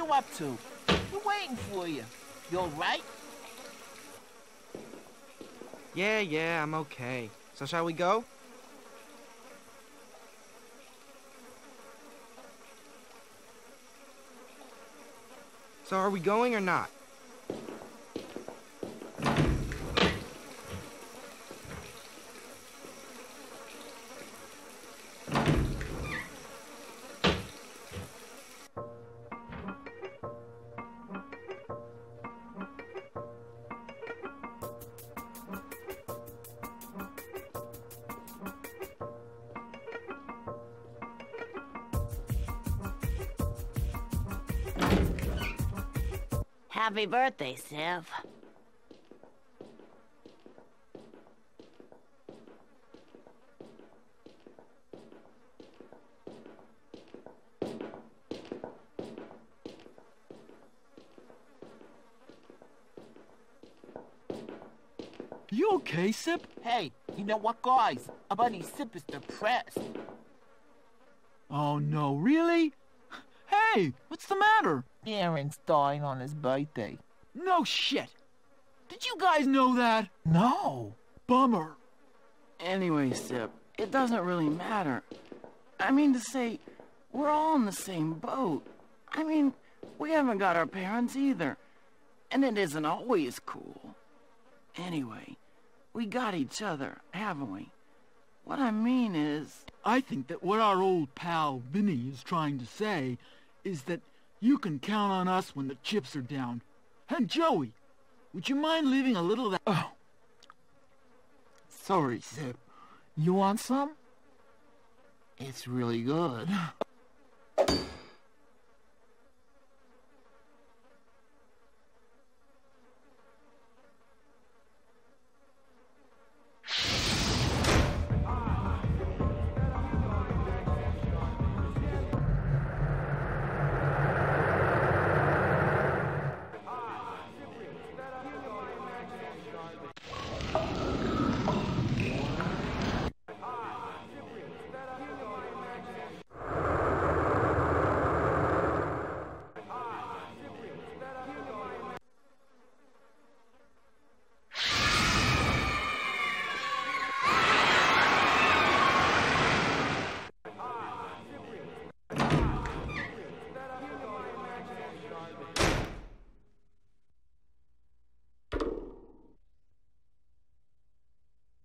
you up to? We're waiting for you. You all right? Yeah, I'm okay. So shall we go? So are we going or not? Happy birthday, Sif. You okay, Sip? Hey, you know what, guys? Our buddy Sip is depressed. Oh, no, really? Hey, what's the matter? Aaron's dying on his birthday. No shit. Did you guys know that? No. Bummer. Anyway, Sip, it doesn't really matter. I mean to say, we're all in the same boat. I mean, we haven't got our parents either. And it isn't always cool. Anyway, we got each other, haven't we? What I mean is... I think that what our old pal Vinny is trying to say is that you can count on us when the chips are down. And Joey, would you mind leaving a little of that... Oh. Sorry, Sip. You want some? It's really good.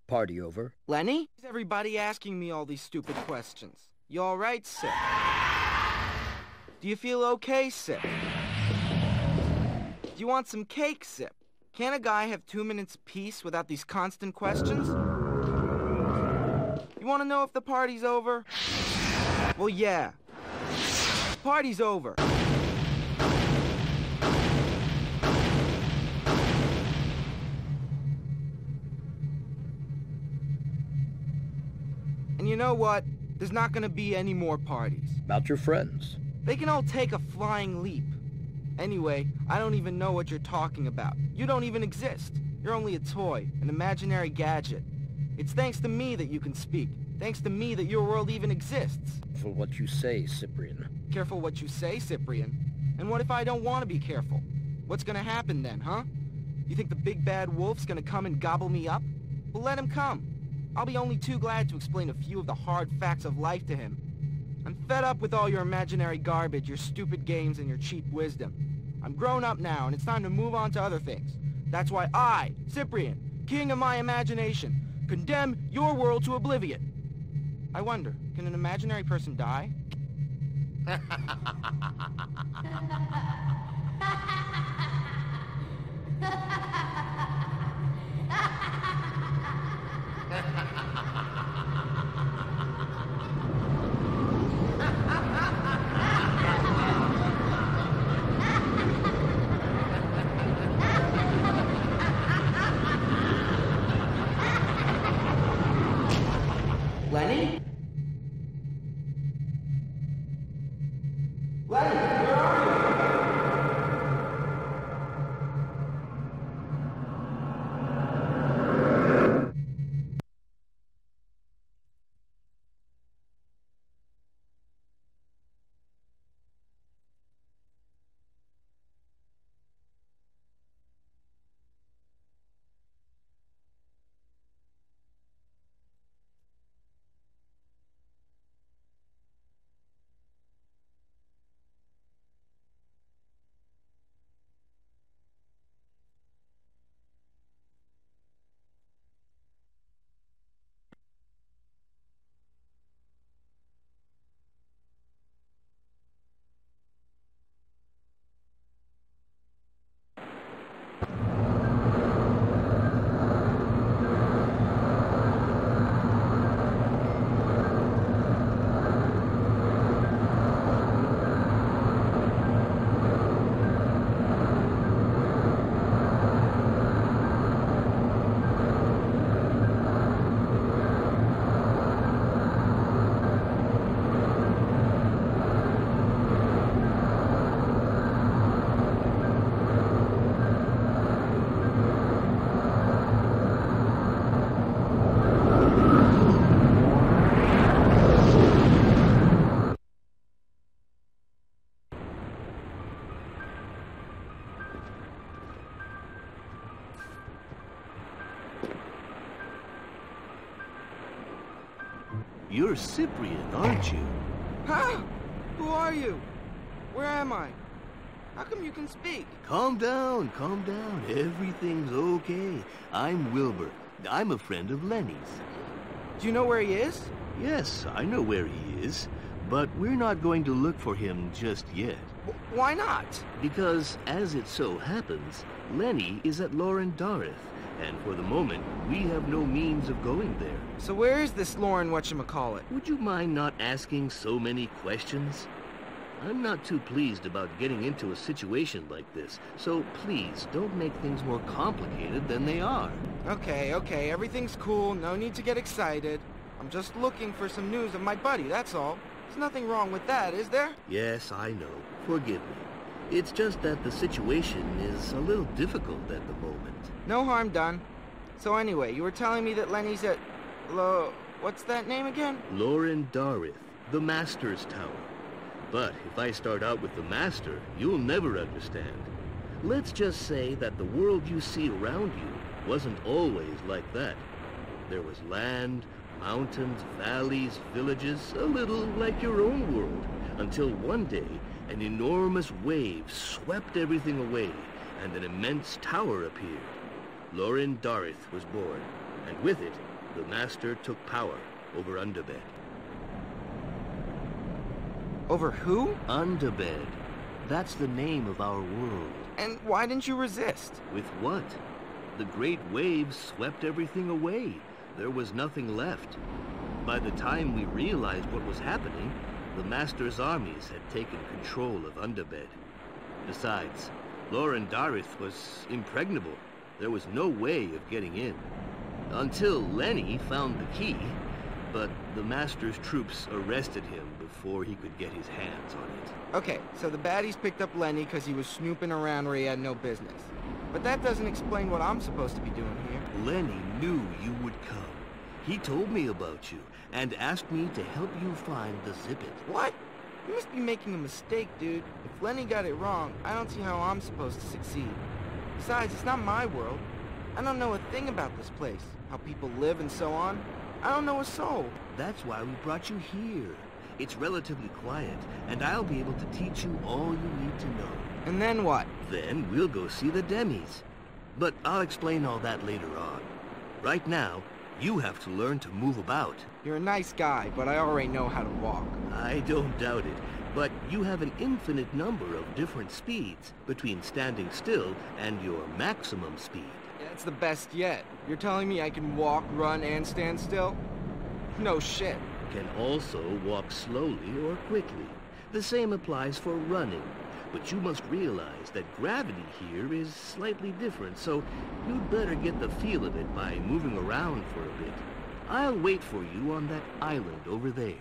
Party over. Lenny? Is everybody asking me all these stupid questions? You all right, Sip? Do you feel okay, Sip? Do you want some cake, Sip? Can't a guy have 2 minutes peace without these constant questions? You want to know if the party's over? Well, yeah. The party's over. And you know what? There's not gonna be any more parties. About your friends. They can all take a flying leap. Anyway, I don't even know what you're talking about. You don't even exist. You're only a toy, an imaginary gadget. It's thanks to me that you can speak. Thanks to me that your world even exists. For what you say, Cyprien. Careful what you say, Cyprien. And what if I don't want to be careful? What's gonna happen then, huh? You think the big bad wolf's gonna come and gobble me up? Well, let him come. I'll be only too glad to explain a few of the hard facts of life to him. I'm fed up with all your imaginary garbage, your stupid games, and your cheap wisdom. I'm grown up now, and it's time to move on to other things. That's why I, Cyprien, king of my imagination, condemn your world to oblivion. I wonder, can an imaginary person die? Lenny? Lenny, where are you? You're Cyprien, aren't you? Huh? Who are you? Where am I? How come you can speak? Calm down, calm down. Everything's okay. I'm Wilbur. I'm a friend of Lenny's. Do you know where he is? Yes, I know where he is. But we're not going to look for him just yet. Why not? Because, as it so happens, Lenny is at Lauren Dareth. And for the moment, we have no means of going there. So where is this Lauren whatchamacallit? Would you mind not asking so many questions? I'm not too pleased about getting into a situation like this, so please don't make things more complicated than they are. Okay, everything's cool, no need to get excited. I'm just looking for some news of my buddy, that's all. There's nothing wrong with that, is there? Yes, I know. Forgive me. It's just that the situation is a little difficult at the moment. No harm done. So anyway, you were telling me that Lenny's at... what's that name again? Lauren Dareth, the Master's Tower. But if I start out with the Master, you'll never understand. Let's just say that the world you see around you wasn't always like that. There was land, mountains, valleys, villages, a little like your own world, until one day an enormous wave swept everything away and an immense tower appeared. Lauren Dareth was born, and with it, the Master took power over Underbed. Over who? Underbed. That's the name of our world. And why didn't you resist? With what? The great waves swept everything away. There was nothing left. By the time we realized what was happening, the Master's armies had taken control of Underbed. Besides, Lauren Dareth was impregnable. There was no way of getting in. Until Lenny found the key, but the Master's troops arrested him before he could get his hands on it. Okay, so the baddies picked up Lenny because he was snooping around where he had no business. But that doesn't explain what I'm supposed to be doing here. Lenny knew you would come. He told me about you and asked me to help you find the Zippet. What? You must be making a mistake, dude. If Lenny got it wrong, I don't see how I'm supposed to succeed. Besides, it's not my world. I don't know a thing about this place, how people live and so on. I don't know a soul. That's why we brought you here. It's relatively quiet, and I'll be able to teach you all you need to know. And then what? Then we'll go see the Demis. But I'll explain all that later on. Right now, you have to learn to move about. You're a nice guy, but I already know how to walk. I don't doubt it, but you have an infinite number of different speeds between standing still and your maximum speed. That's the best yet. You're telling me I can walk, run, and stand still? No shit. Can also walk slowly or quickly. The same applies for running. But you must realize that gravity here is slightly different, so you'd better get the feel of it by moving around for a bit. I'll wait for you on that island over there.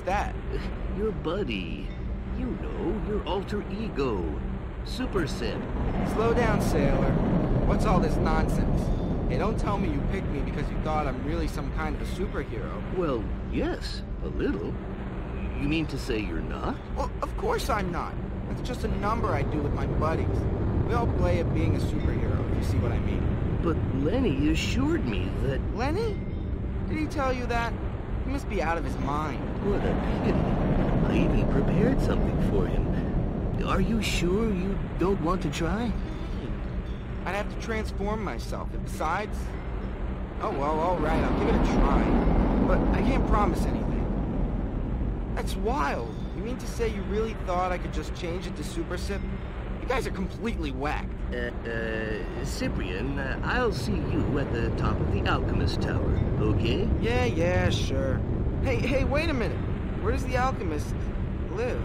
That? Your buddy. You know, your alter ego. Super Sid. Slow down, sailor. What's all this nonsense? Hey, don't tell me you picked me because you thought I'm really some kind of a superhero. Well, yes, a little. You mean to say you're not? Well, of course I'm not. That's just a number I do with my buddies. We all play at being a superhero, if you see what I mean. But Lenny assured me that... Lenny? Did he tell you that? He must be out of his mind. What a pity. I even prepared something for him. Are you sure you don't want to try? I'd have to transform myself. And besides... Oh, well, all right, I'll give it a try. But I can't promise anything. That's wild. You mean to say you really thought I could just change it to Super Sip? You guys are completely whacked. Cyprien, I'll see you at the top of the Alchemist Tower, okay? Yeah, sure. Hey, wait a minute. Where does the Alchemist live?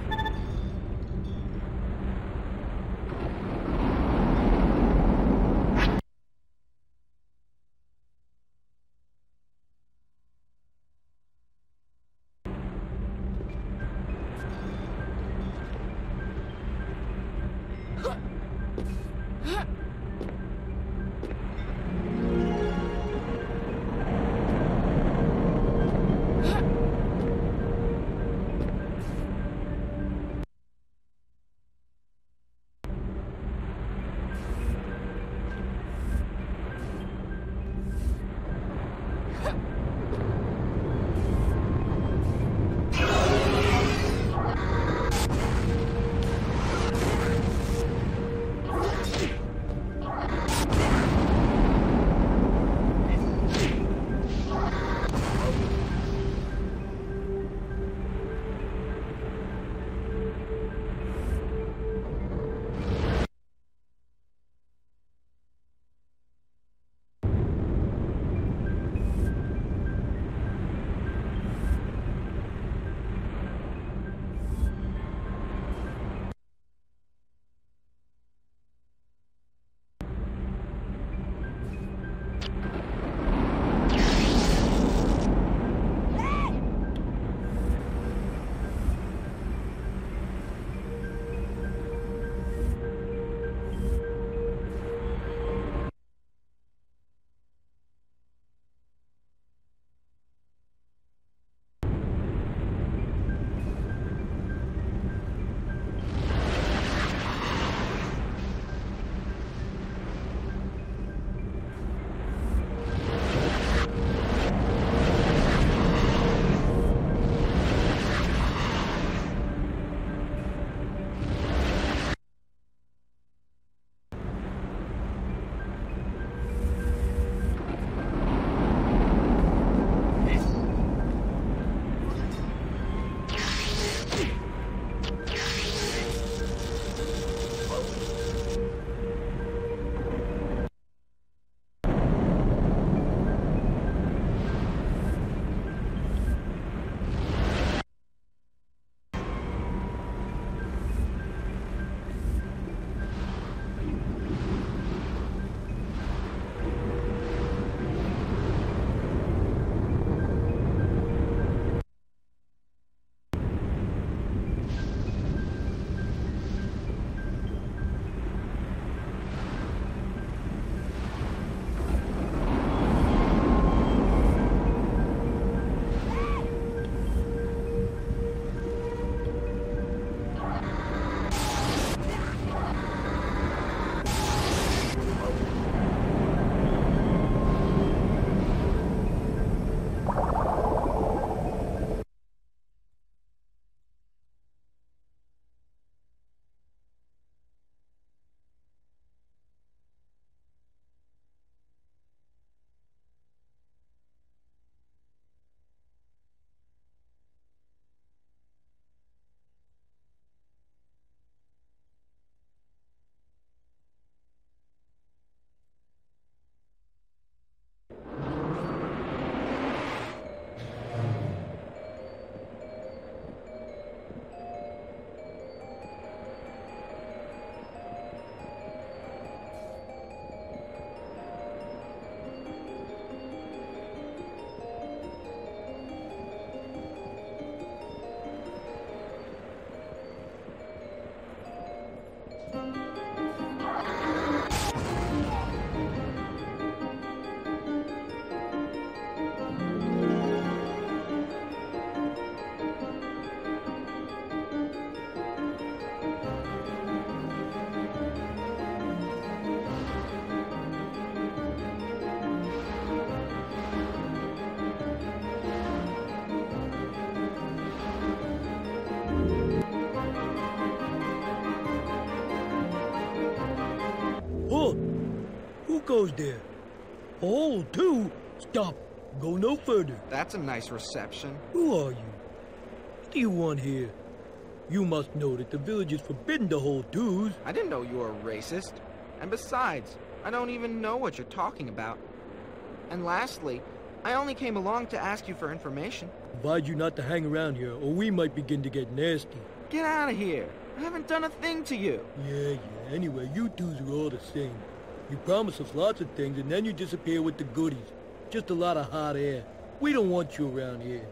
Huh? Who goes there? A hole, too? Stop. Go no further. That's a nice reception. Who are you? What do you want here? You must know that the village is forbidden to hold dues. I didn't know you were a racist. And besides, I don't even know what you're talking about. And lastly, I only came along to ask you for information. Advise you not to hang around here, or we might begin to get nasty. Get out of here. I haven't done a thing to you. Yeah. Anyway, you twos are all the same. You promise us lots of things, and then you disappear with the goodies. Just a lot of hot air. We don't want you around here.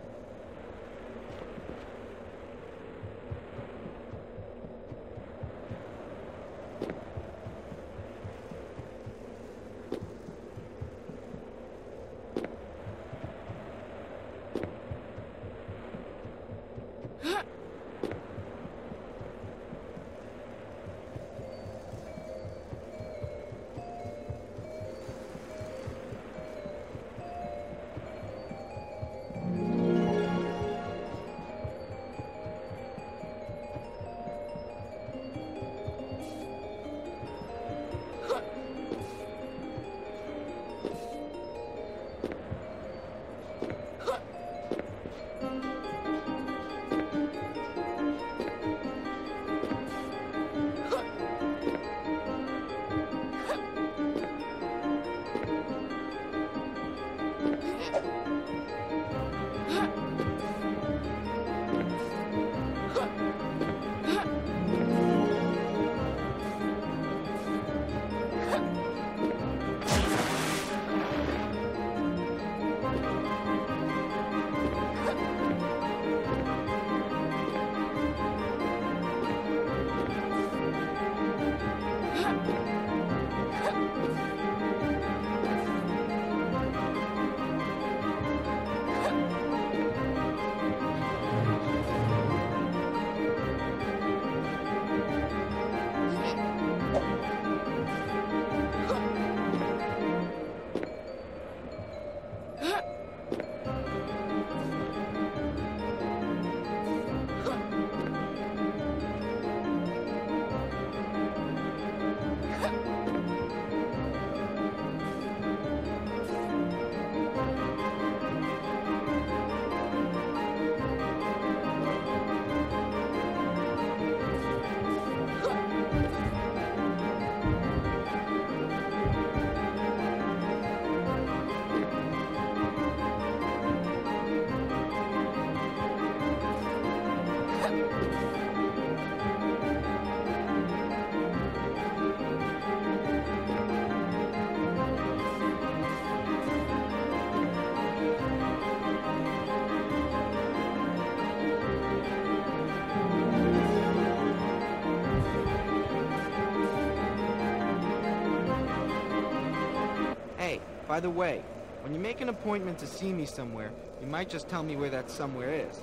By the way, when you make an appointment to see me somewhere, you might just tell me where that somewhere is.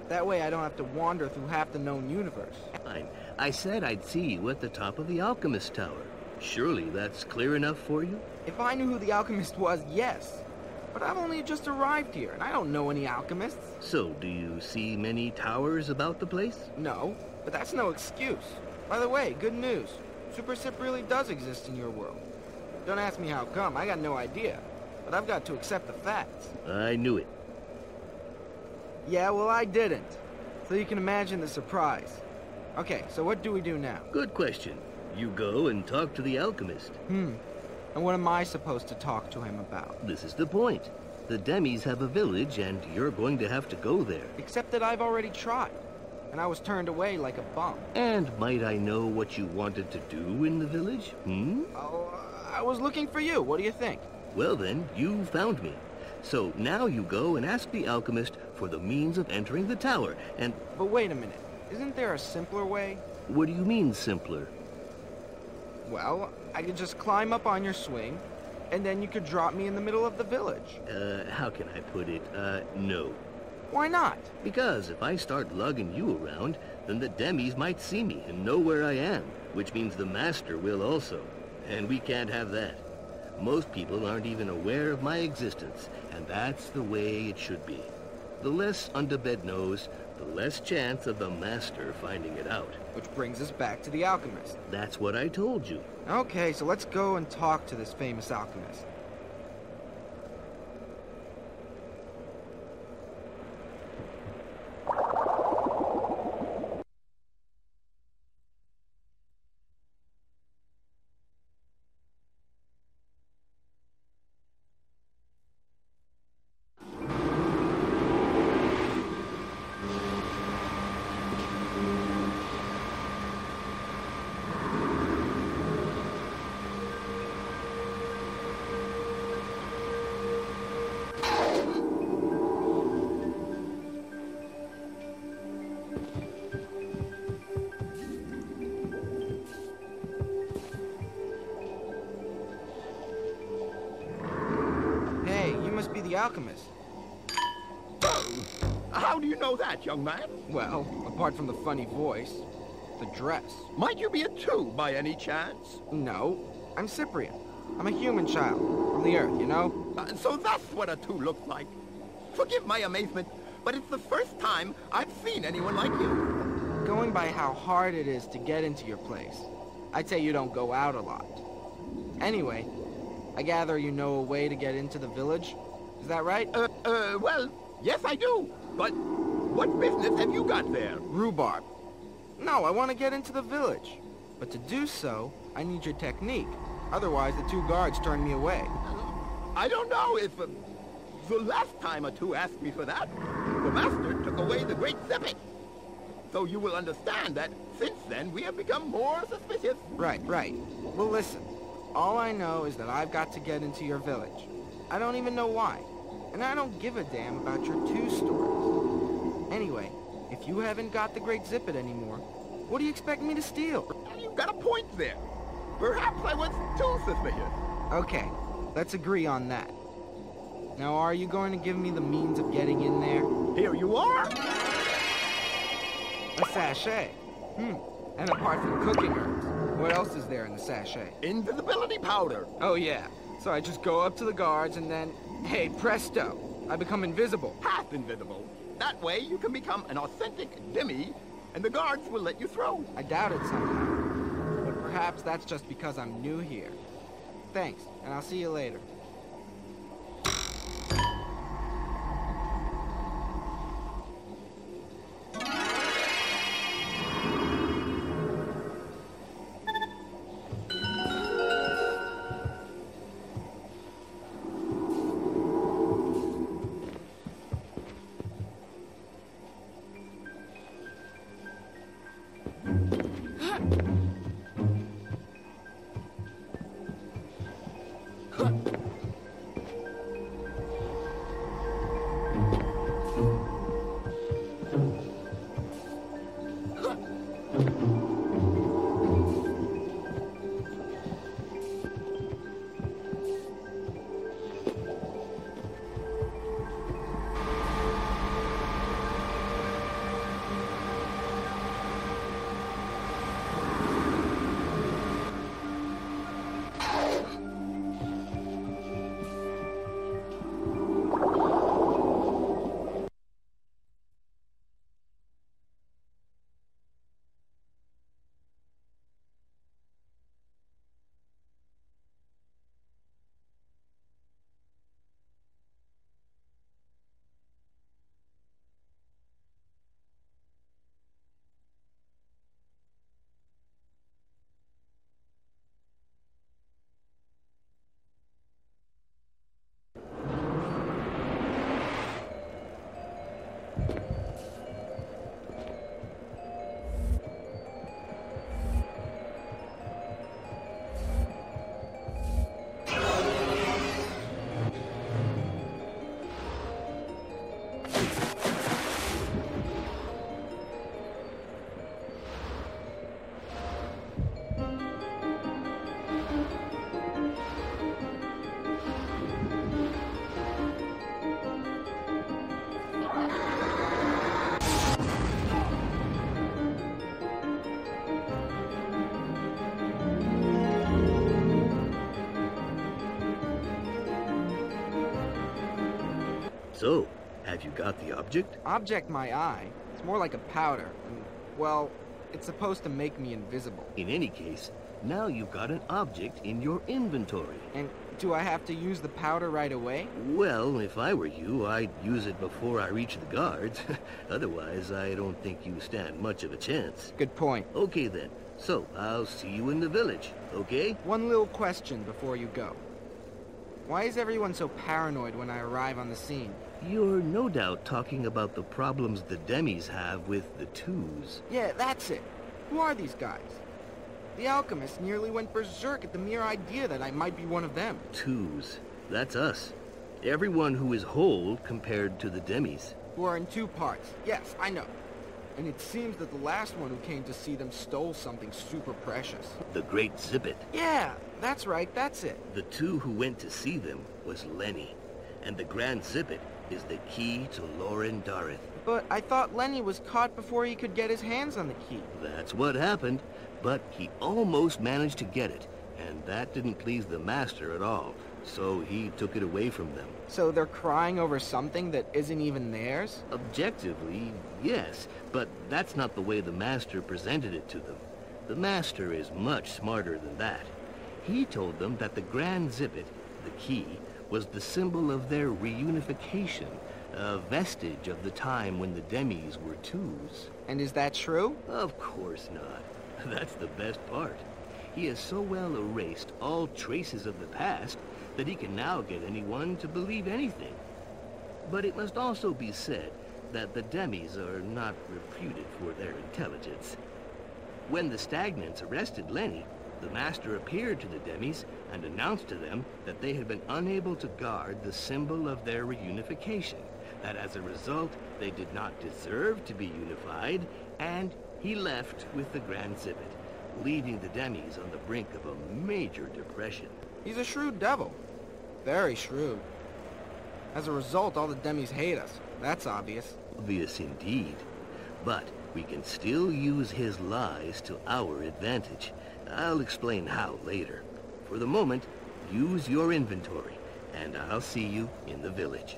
That way I don't have to wander through half the known universe. Fine. I said I'd see you at the top of the Alchemist Tower. Surely that's clear enough for you? If I knew who the alchemist was, yes. But I've only just arrived here, and I don't know any alchemists. So, do you see many towers about the place? No, but that's no excuse. By the way, good news. Super Sip really does exist in your world. Don't ask me how come, I got no idea. But I've got to accept the facts. I knew it. Yeah, well, I didn't. So you can imagine the surprise. Okay, so what do we do now? Good question. You go and talk to the alchemist. And what am I supposed to talk to him about? This is the point. The Demis have a village, and you're going to have to go there. Except that I've already tried. And I was turned away like a bum. And might I know what you wanted to do in the village? Oh, I was looking for you. What do you think? Well then, you found me. So now you go and ask the alchemist for the means of entering the tower, and... But wait a minute. Isn't there a simpler way? What do you mean, simpler? Well, I could just climb up on your swing, and then you could drop me in the middle of the village. How can I put it? No. Why not? Because if I start lugging you around, then the demis might see me and know where I am, which means the master will also. And we can't have that. Most people aren't even aware of my existence, and that's the way it should be. The less Underbed knows, the less chance of the master finding it out. Which brings us back to the alchemist. That's what I told you. Okay, so let's go and talk to this famous alchemist. The alchemist. How do you know that, young man? Well, apart from the funny voice, the dress. Might you be a two by any chance? No, I'm Cyprien. I'm a human child from the Earth, you know? So that's what a two looks like. Forgive my amazement, but it's the first time I've seen anyone like you. Going by how hard it is to get into your place, I'd say you don't go out a lot. Anyway, I gather you know a way to get into the village? Is that right? Well, yes I do. But what business have you got there? Rhubarb. No, I want to get into the village. But to do so, I need your technique. Otherwise, the two guards turn me away. I don't know if... the last time a two asked me for that, the master took away the great Zippet. So you will understand that since then we have become more suspicious. Right. Well, listen. All I know is that I've got to get into your village. I don't even know why. And I don't give a damn about your two stories. Anyway, if you haven't got the Great Zippet anymore, what do you expect me to steal? You've got a point there. Perhaps I was too suspicious. Okay, let's agree on that. Now, are you going to give me the means of getting in there? Here you are. A sachet. And apart from cooking herbs, what else is there in the sachet? Invisibility powder. Oh, yeah. So I just go up to the guards and then, hey, presto, I become invisible. Half invisible. That way you can become an authentic demi, and the guards will let you through. I doubt it somehow. But perhaps that's just because I'm new here. Thanks, and I'll see you later. So, have you got the object? Object my eye. It's more like a powder. And, well, it's supposed to make me invisible. In any case, now you've got an object in your inventory. And do I have to use the powder right away? Well, if I were you, I'd use it before I reach the guards. Otherwise, I don't think you stand much of a chance. Good point. Okay then. So, I'll see you in the village, okay? One little question before you go. Why is everyone so paranoid when I arrive on the scene? You're no doubt talking about the problems the Demis have with the twos. Yeah, that's it. Who are these guys? The alchemist nearly went berserk at the mere idea that I might be one of them. Twos. That's us. Everyone who is whole compared to the Demis. Who are in two parts. Yes, I know. And it seems that the last one who came to see them stole something super precious. The Great Zippet. Yeah, that's right, that's it. The two who went to see them was Lenny. And the Grand Zippet is the key to Lauren Dareth. But I thought Lenny was caught before he could get his hands on the key. That's what happened. But he almost managed to get it. And that didn't please the master at all. So he took it away from them. So they're crying over something that isn't even theirs? Objectively, yes, but that's not the way the master presented it to them. The master is much smarter than that. He told them that the Grand Zippet, the key, was the symbol of their reunification, a vestige of the time when the Demis were twos. And is that true? Of course not. That's the best part. He has so well erased all traces of the past that he can now get anyone to believe anything. But it must also be said that the Demis are not reputed for their intelligence. When the Stagnants arrested Lenny, the master appeared to the Demis and announced to them that they had been unable to guard the symbol of their reunification, that as a result they did not deserve to be unified, and he left with the Grand Zippet, leaving the Demis on the brink of a major depression. He's a shrewd devil. Very shrewd. As a result, all the Demis hate us. That's obvious. Obvious indeed. But we can still use his lies to our advantage. I'll explain how later. For the moment, use your inventory, and I'll see you in the village.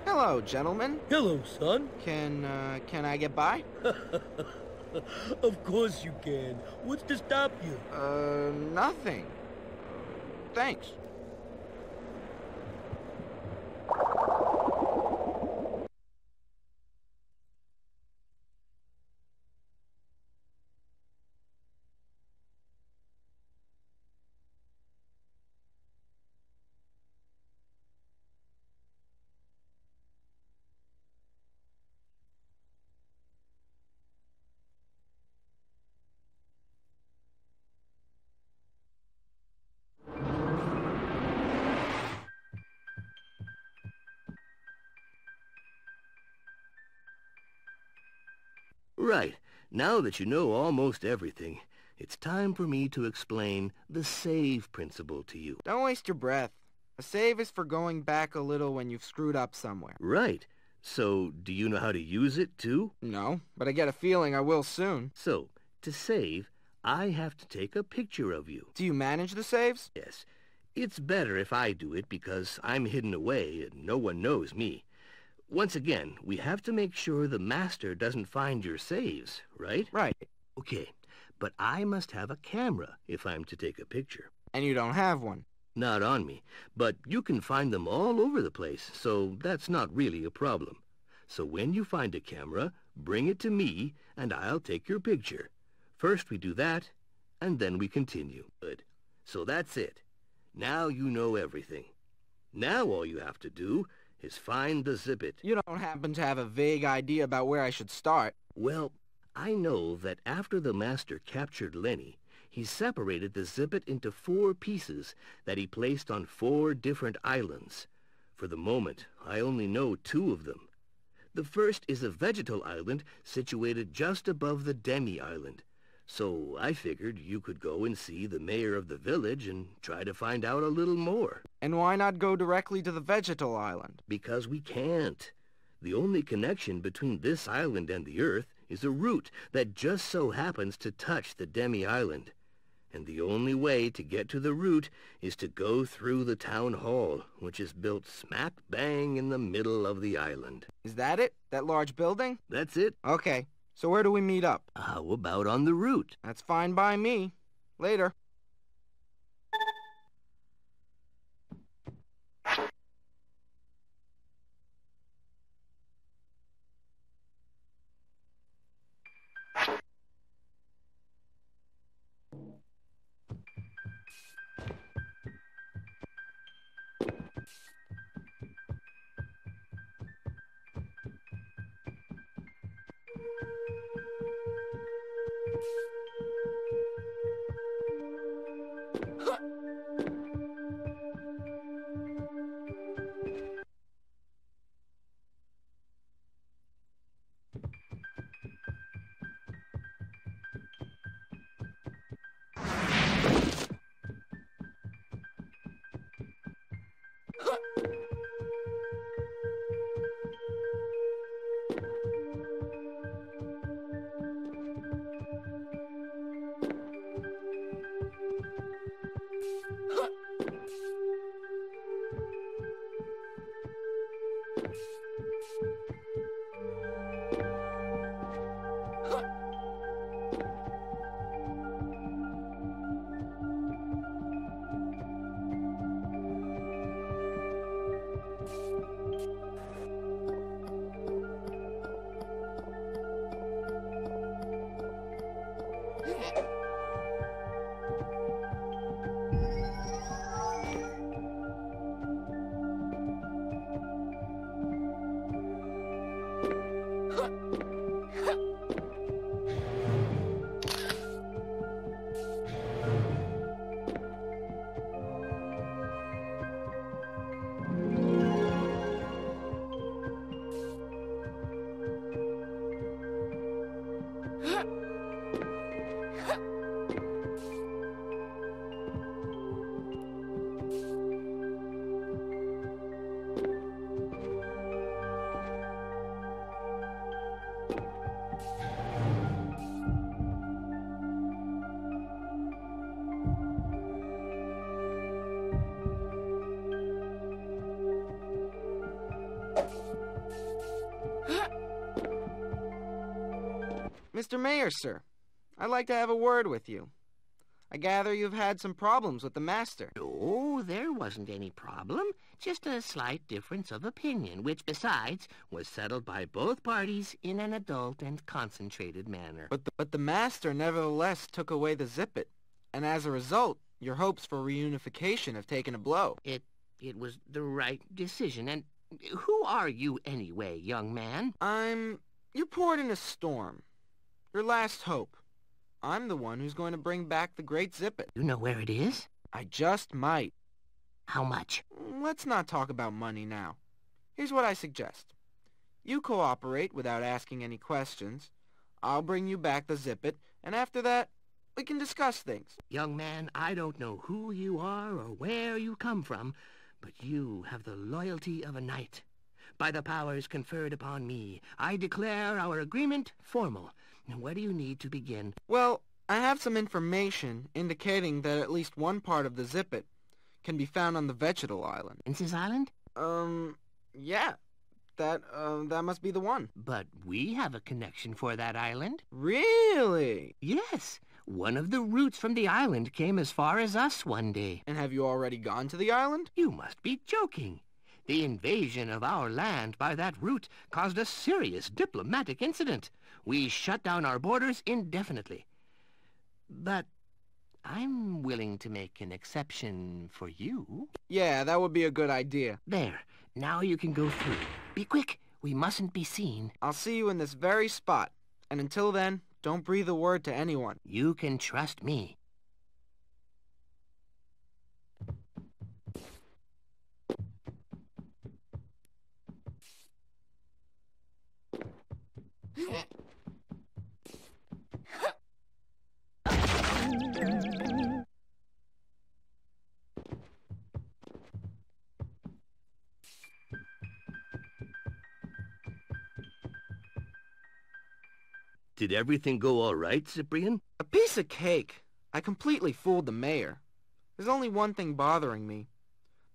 Hello, gentlemen. Hello, son. Can I get by? Of course you can. What's to stop you? Nothing. Thanks. Right. Now that you know almost everything, it's time for me to explain the save principle to you. Don't waste your breath. A save is for going back a little when you've screwed up somewhere. Right. So, do you know how to use it, too? No, but I get a feeling I will soon. So, to save, I have to take a picture of you. Do you manage the saves? Yes. It's better if I do it because I'm hidden away and no one knows me. Once again, we have to make sure the master doesn't find your saves, right? Right. Okay, but I must have a camera if I'm to take a picture. And you don't have one. Not on me, but you can find them all over the place, so that's not really a problem. So when you find a camera, bring it to me, and I'll take your picture. First we do that, and then we continue. Good. So that's it. Now you know everything. Now all you have to do is find the Zippet. You don't happen to have a vague idea about where I should start? Well, I know that after the master captured Lenny, he separated the zippet into 4 pieces that he placed on 4 different islands. For the moment, I only know 2 of them. The first is a vegetal island situated just above the demi-island. So I figured you could go and see the mayor of the village and try to find out a little more. And why not go directly to the vegetal island? Because we can't. The only connection between this island and the Earth is a route that just so happens to touch the demi-island. And the only way to get to the route is to go through the town hall, which is built smack bang in the middle of the island. Is that it? That large building? That's it. Okay, so where do we meet up? How about on the route? That's fine by me. Later. Mr. Mayor, sir, I'd like to have a word with you. I gather you've had some problems with the master. Oh, there wasn't any problem. Just a slight difference of opinion, which, besides, was settled by both parties in an adult and concentrated manner. But the master nevertheless took away the zippet, and as a result, your hopes for reunification have taken a blow. It was the right decision, and who are you anyway, young man? You're poured in a storm. Your last hope. I'm the one who's going to bring back the Great Zippet. You know where it is? I just might. How much? Let's not talk about money now. Here's what I suggest. You cooperate without asking any questions. I'll bring you back the Zippet, and after that, we can discuss things. Young man, I don't know who you are or where you come from, but you have the loyalty of a knight. By the powers conferred upon me, I declare our agreement formal. Where do you need to begin? Well, I have some information indicating that at least one part of the Zippet can be found on the vegetal island. Princess Island? Yeah. That must be the one. But we have a connection for that island. Really? Yes. One of the routes from the island came as far as us one day. And have you already gone to the island? You must be joking. The invasion of our land by that route caused a serious diplomatic incident. We shut down our borders indefinitely. But I'm willing to make an exception for you. Yeah, that would be a good idea. There. Now you can go through. Be quick. We mustn't be seen. I'll see you in this very spot. And until then, don't breathe a word to anyone. You can trust me. Did everything go all right, Cyprien? A piece of cake. I completely fooled the mayor. There's only one thing bothering me.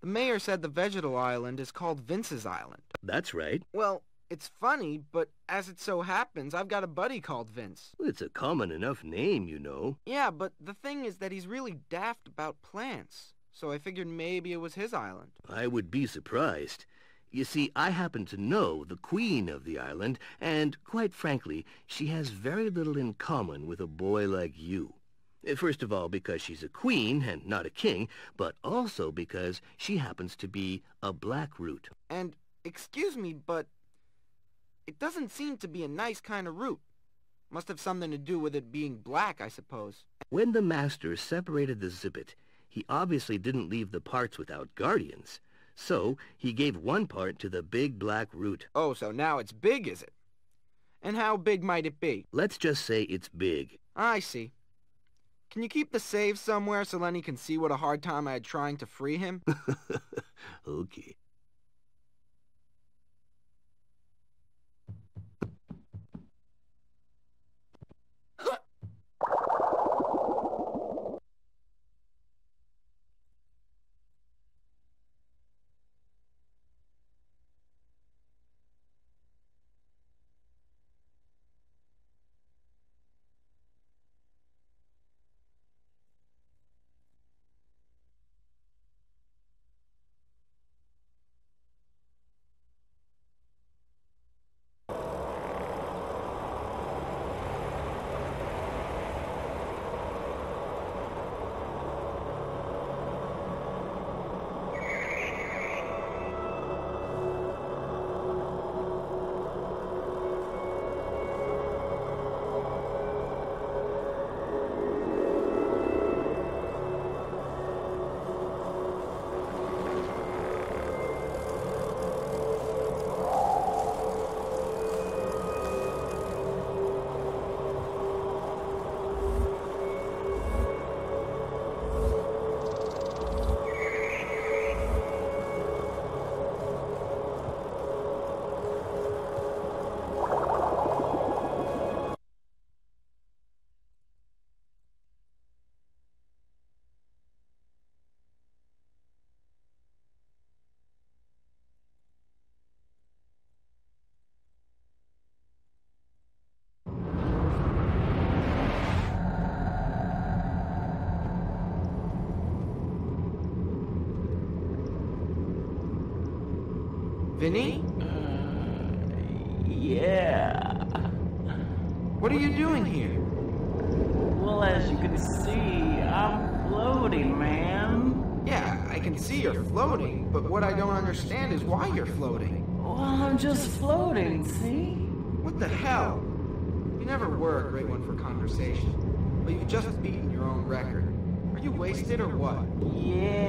The mayor said the vegetal island is called Vince's Island. That's right. Well, it's funny, but as it so happens, I've got a buddy called Vince. It's a common enough name, you know. Yeah, but the thing is that he's really daft about plants. So I figured maybe it was his island. I would be surprised. You see, I happen to know the queen of the island, and quite frankly, she has very little in common with a boy like you. First of all, because she's a queen and not a king, but also because she happens to be a black root. And, excuse me, but it doesn't seem to be a nice kind of root. Must have something to do with it being black, I suppose. When the master separated the zippet, he obviously didn't leave the parts without guardians. So he gave one part to the big black root. Oh, so now it's big, is it? And how big might it be? Let's just say it's big. I see. Can you keep the save somewhere so Lenny can see what a hard time I had trying to free him? Okay. Vinny? Yeah. What are you doing here? Well, as you can see, I'm floating, man. Yeah, I can see you're floating, but what I don't understand is why you're floating. Well, I'm just floating, see? What the hell? You never were a great one for conversation, but you've just beaten your own record. Are you wasted or what? Yeah.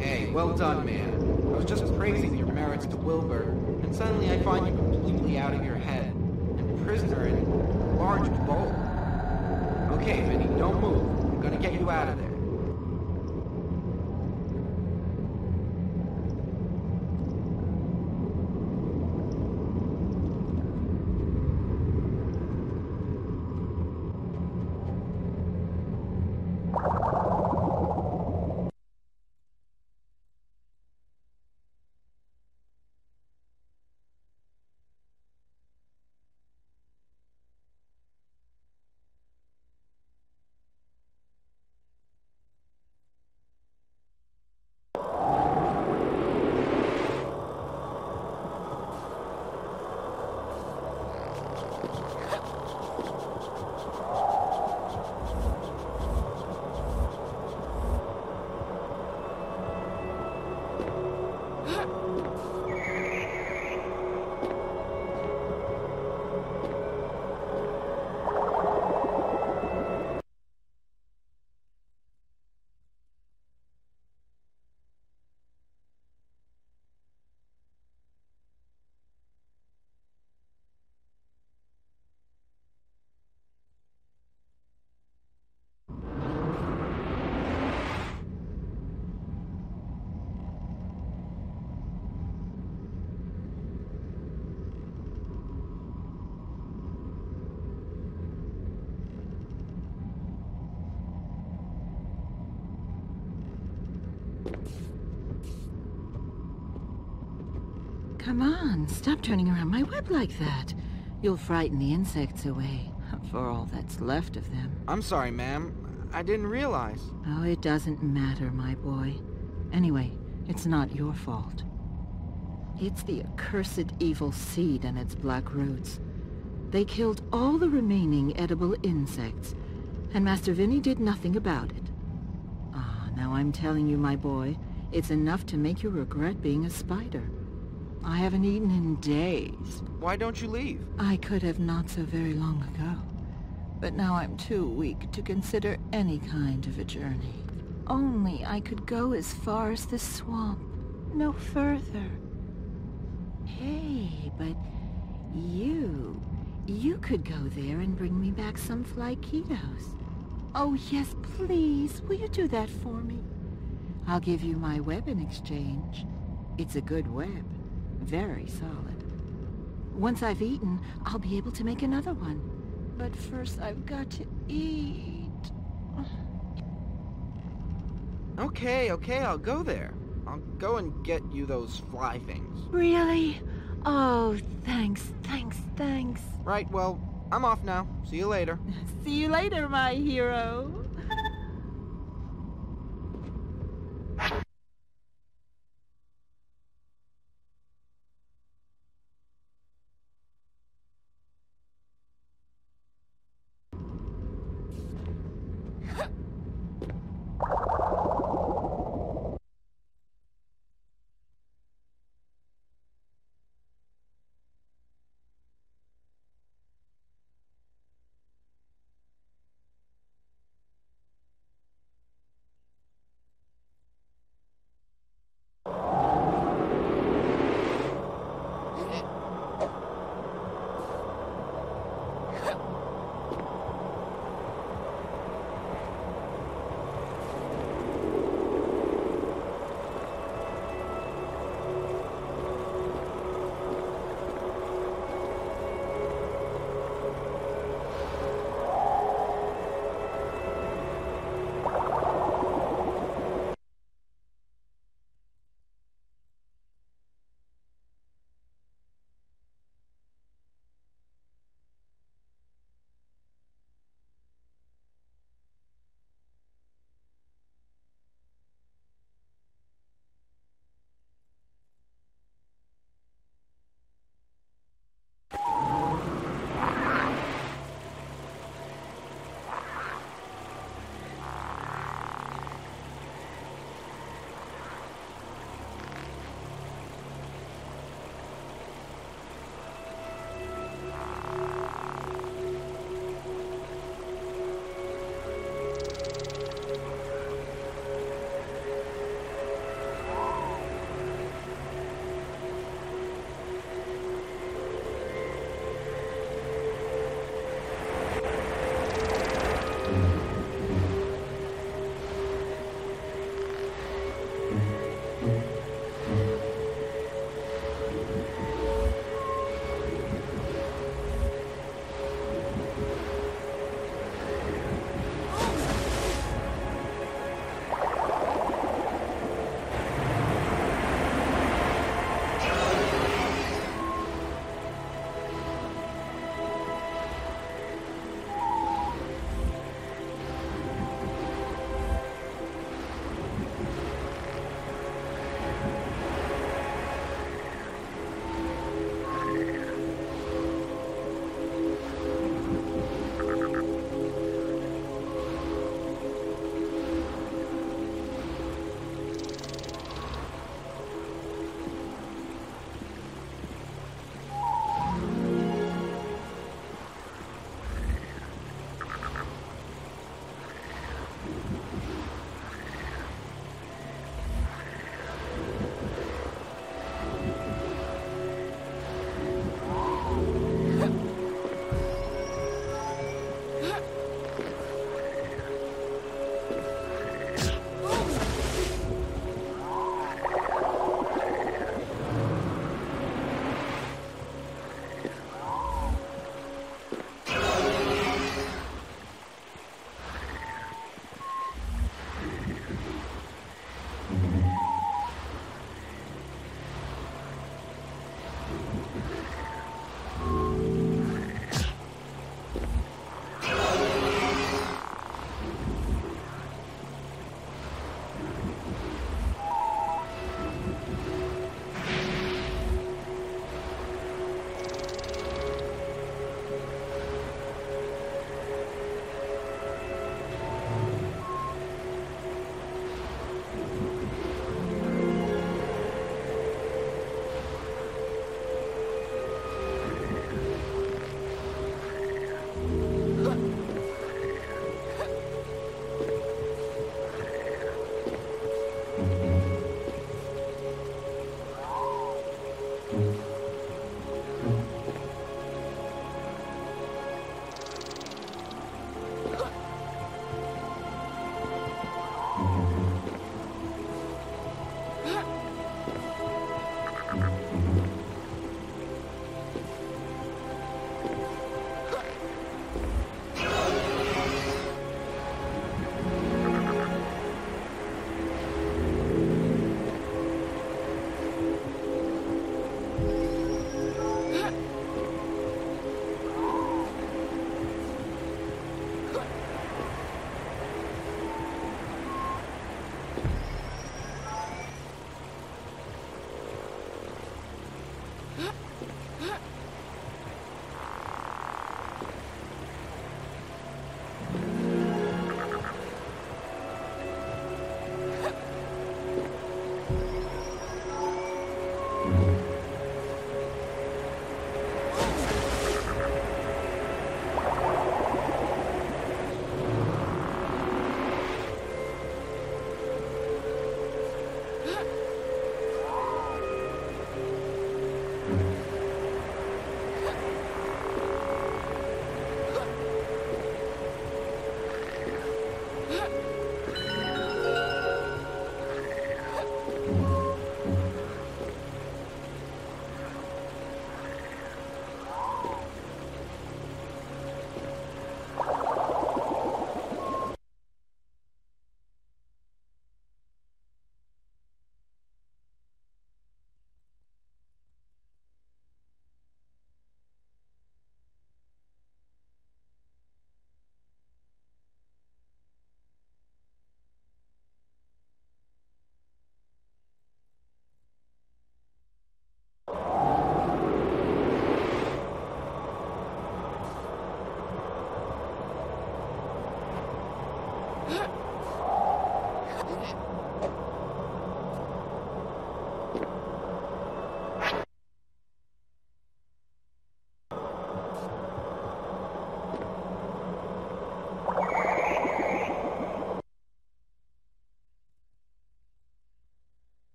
Hey, well done, man. I was just praising your merits to Wilbur, and suddenly I find you completely out of your head, and prisoner in a large bowl. Okay, Vinny, don't move. I'm gonna get you out of there. Come on, stop turning around my web like that. You'll frighten the insects away, for all that's left of them. I'm sorry, ma'am. I didn't realize. Oh, it doesn't matter, my boy. Anyway, it's not your fault. It's the accursed evil seed and its black roots. They killed all the remaining edible insects, and Master Vinny did nothing about it. Ah, now I'm telling you, my boy, it's enough to make you regret being a spider. I haven't eaten in days. Why don't you leave? I could have not so very long ago, but now I'm too weak to consider any kind of a journey. Only I could go as far as the swamp, no further. Hey, but you could go there and bring me back some flyquitos. Oh, yes, please, will you do that for me? I'll give you my web in exchange. It's a good web, very solid. Once I've eaten, I'll be able to make another one. But first I've got to eat. Okay, I'll go there. I'll go and get you those fly things. Really? Oh, thanks. Right, well, I'm off now. See you later. See you later, my hero.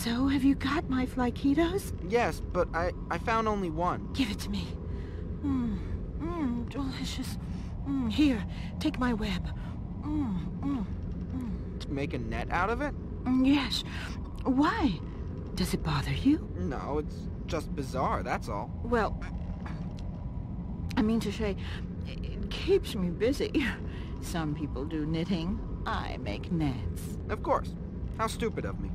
So have you got my flyquitos? Yes, but I found only one. Give it to me. Delicious. Here, take my web. To make a net out of it? Yes. Why? Does it bother you? No, it's just bizarre, that's all. Well, I mean to say, it keeps me busy. Some people do knitting. I make nets. Of course. How stupid of me.